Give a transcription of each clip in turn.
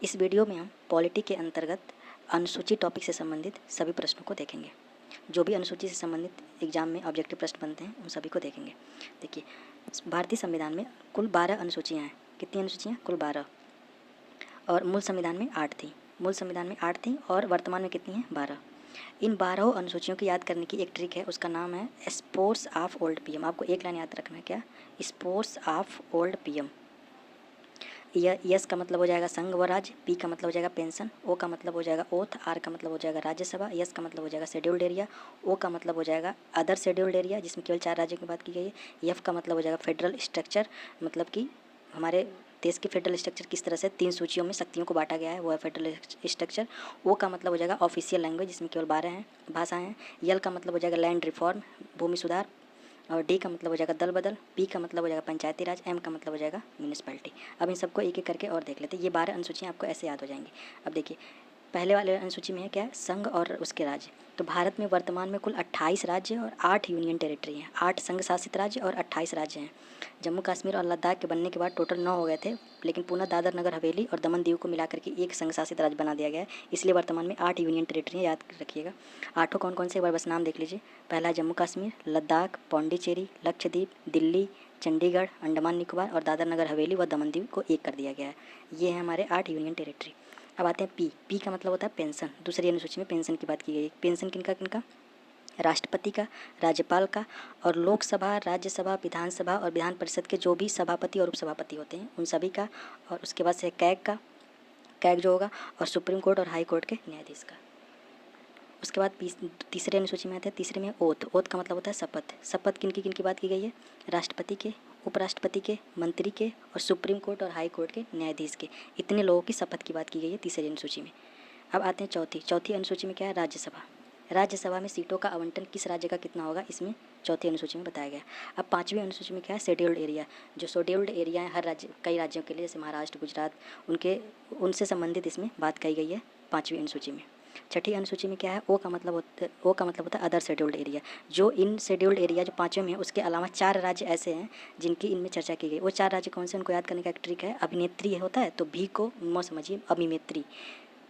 इस वीडियो में हम पॉलिटी के अंतर्गत अनुसूची टॉपिक से संबंधित सभी प्रश्नों को देखेंगे। जो भी अनुसूची से संबंधित एग्जाम में ऑब्जेक्टिव प्रश्न बनते हैं उन सभी को देखेंगे। देखिए, भारतीय संविधान में कुल 12 अनुसूचियाँ हैं। कितनी अनुसूचियाँ? कुल 12। और मूल संविधान में 8 थी। मूल संविधान में 8 थी और वर्तमान में कितनी हैं? 12। इन 12 अनुसूचियों की याद करने की एक ट्रिक है, उसका नाम है स्पोर्स ऑफ ओल्ड पीएम। आपको एक लाइन याद रखना है, क्या? Spores of old PM. Yes का मतलब हो जाएगा संघ व राज्य, पी का मतलब हो जाएगा पेंशन, ओ का मतलब हो जाएगा ओथ, आर का मतलब हो जाएगा राज्यसभा, यस का मतलब हो जाएगा शेड्यूल्ड एरिया, ओ का मतलब हो जाएगा अदर शेड्यूल्ड एरिया जिसमें केवल 4 राज्यों की बात की गई है, एफ का मतलब हो जाएगा फेडरल स्ट्रक्चर, मतलब कि हमारे देश के फेडरल स्ट्रक्चर किस तरह से 3 सूचियों में शक्तियों को बांटा गया है, वो है फेडरल स्ट्रक्चर। ओ का मतलब हो जाएगा ऑफिशियल लैंग्वेज जिसमें केवल 12 हैं भाषाएँ हैं। यल का मतलब हो जाएगा लैंड रिफॉर्म, भूमि सुधार। और डी का मतलब हो जाएगा दल बदल, पी का मतलब हो जाएगा पंचायती राज, एम का मतलब हो जाएगा म्यूनिसिपैलिटी। अब इन सबको एक एक करके और देख लेते हैं। ये 12 अनुसूचियाँ आपको ऐसे याद हो जाएंगी। अब देखिए, पहले वाले अनुसूची में है क्या? संघ और उसके राज्य। तो भारत में वर्तमान में कुल 28 राज्य और 8 यूनियन टेरिटरी हैं। 8 संघ शासित राज्य और 28 राज्य हैं। जम्मू कश्मीर और लद्दाख के बनने के बाद टोटल 9 हो गए थे, लेकिन पुनः दादर नगर हवेली और दमन दीव को मिलाकर के एक संघ शासित राज्य बना दिया गया है। इसलिए वर्तमान में 8 यूनियन टेरिटरी याद रखिएगा। 8 कौन कौन से, एक बार बस नाम देख लीजिए। पहला है जम्मू कश्मीर, लद्दाख, पौंडीचेरी, लक्षद्वीप, दिल्ली, चंडीगढ़, अंडमान निकोबार और दादर नगर हवेली व दमन दीव को एक कर दिया गया है। ये है हमारे 8 यूनियन टेरिटरी। अब आते हैं पी। पी का मतलब होता है पेंशन। दूसरी अनुसूची में पेंशन की बात की गई है। पेंशन किनका किनका? राष्ट्रपति का, राज्यपाल का और लोकसभा, राज्यसभा, विधानसभा और विधान परिषद के जो भी सभापति और उपसभापति होते हैं उन सभी का। और उसके बाद से कैग का, कैग जो होगा, और सुप्रीम कोर्ट और हाई कोर्ट के न्यायाधीश का। उसके बाद तीसरे अनुसूची में आते हैं। तीसरे में ओथ। ओथ का मतलब होता है शपथ। शपथ किन की बात की गई है? राष्ट्रपति के, उपराष्ट्रपति के, मंत्री के और सुप्रीम कोर्ट और हाई कोर्ट के न्यायाधीश के। इतने लोगों की शपथ की बात की गई है तीसरी अनुसूची में। अब आते हैं चौथी अनुसूची में क्या है? राज्यसभा। राज्यसभा में सीटों का आवंटन किस राज्य का कितना होगा, इसमें चौथी अनुसूची में बताया गया। अब 5वीं अनुसूची में क्या है? Scheduled area. जो शेड्यूल्ड एरिया है हर राज्य, कई राज्यों के लिए, जैसे महाराष्ट्र, गुजरात, उनसे संबंधित इसमें बात कही गई है 5वीं अनुसूची में। छठी अनुसूची में क्या है? ओ का मतलब होता है अदर शेड्यूल्ड एरिया। जो इन शेड्यूल्ड एरिया जो 5वें में है उसके अलावा 4 राज्य ऐसे हैं जिनकी इनमें चर्चा की गई। वो 4 राज्य कौन से, उनको याद करने का एक ट्रिक है। अभिनेत्री होता है तो भी को म समझिए अमिमेत्री,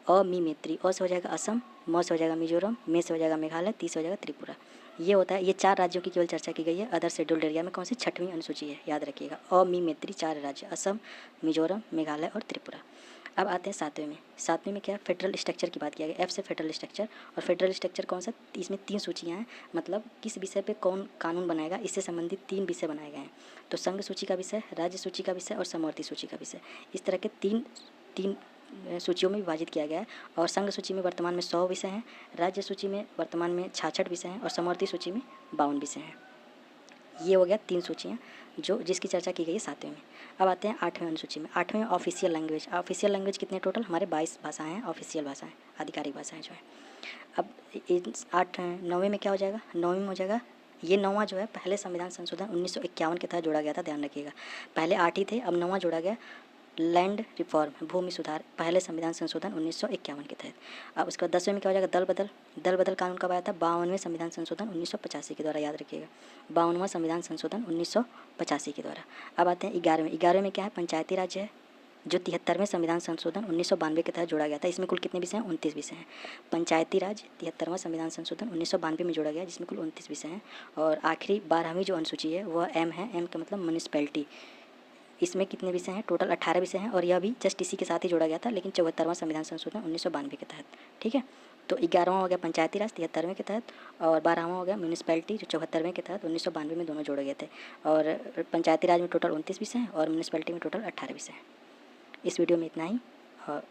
अमिमेत्री। अ से हो जाएगा असम, म से हो जाएगा मिजोरम, मे से हो जाएगा मेघालय, ती से हो जाएगा त्रिपुरा। ये होता है, ये 4 राज्यों की केवल चर्चा की गई है अदर शेड्यूल्ड एरिया में। कौन सी? 6वीं अनुसूची है, याद रखिएगा। अमिमेत्री 4 राज्य, असम, मिजोरम, मेघालय और त्रिपुरा। अब आते हैं 7वें में। 7वें में क्या है? फेडरल स्ट्रक्चर की बात किया गया। एफ से फेडरल स्ट्रक्चर। और फेडरल स्ट्रक्चर कौन सा? इसमें 3 सूचियाँ हैं, मतलब किस विषय पे कौन कानून बनाएगा, इससे संबंधित 3 विषय बनाए गए हैं। तो संघ सूची का विषय, राज्य सूची का विषय और समवर्ती सूची का विषय। इस तरह के तीन सूचियों में विभाजित किया गया है। और संघ सूची में वर्तमान में 100 विषय हैं, राज्य सूची में वर्तमान में 66 विषय हैं और समवर्ती सूची में 52 विषय हैं। ये हो गया 3 सूचियाँ जिसकी चर्चा की गई है 7वें में। अब आते हैं 8वें अनुसूची में। 8वें में ऑफिशियल लैंग्वेज। ऑफिशियल लैंग्वेज कितने टोटल? हमारे 22 भाषाएँ हैं, ऑफिशियल भाषाएँ, आधिकारिक भाषाएँ जो है। अब 9वें में क्या हो जाएगा? 9वें में हो जाएगा, ये 9वां जो है पहले संविधान संशोधन 1951 के तहत जोड़ा गया था, ध्यान रखिएगा। पहले 8 ही थे, अब 9वां जोड़ा गया, लैंड रिफॉर्म, भूमि सुधार, पहले संविधान संशोधन 1951 के तहत। अब उसके बाद 10वें में क्या हो जाएगा? दल बदल। दल बदल कानून कब आया था? 52वें संविधान संशोधन 1985 के द्वारा, याद रखिएगा। 52वां संविधान संशोधन 1985 के द्वारा। अब आते हैं 11वें। 11वें में क्या है? पंचायती राज है, जो 73वें संविधान संशोधन 1992 के तहत जोड़ा गया था। इसमें कुल कितने विषय हैं? 29 विषय हैं। पंचायती राज 73वां संविधान संशोधन 1992 में जोड़ा गया, जिसमें कुल 29 विषय हैं। और आखिरी 12वीं जो अनुसूची है वह एम है। एम का मतलब म्यूनिसिपैलिटी। इसमें कितने विषय हैं? टोटल 18 विषय हैं। और यह भी जस्ट इसी के साथ ही जोड़ा गया था, लेकिन 74वां संविधान संशोधन 1992 के तहत। ठीक है, तो 11वां हो गया पंचायती राज 73वें के तहत, और 12वां हो गया म्यूनिसिपैलिटी जो 74वें के तहत 1992 में दोनों जोड़े गए थे। और पंचायती राज में टोटल 29 विषय हैं और म्यूनिसिपैलिटी में टोटल 18 विषय हैं। इस वीडियो में इतना ही। और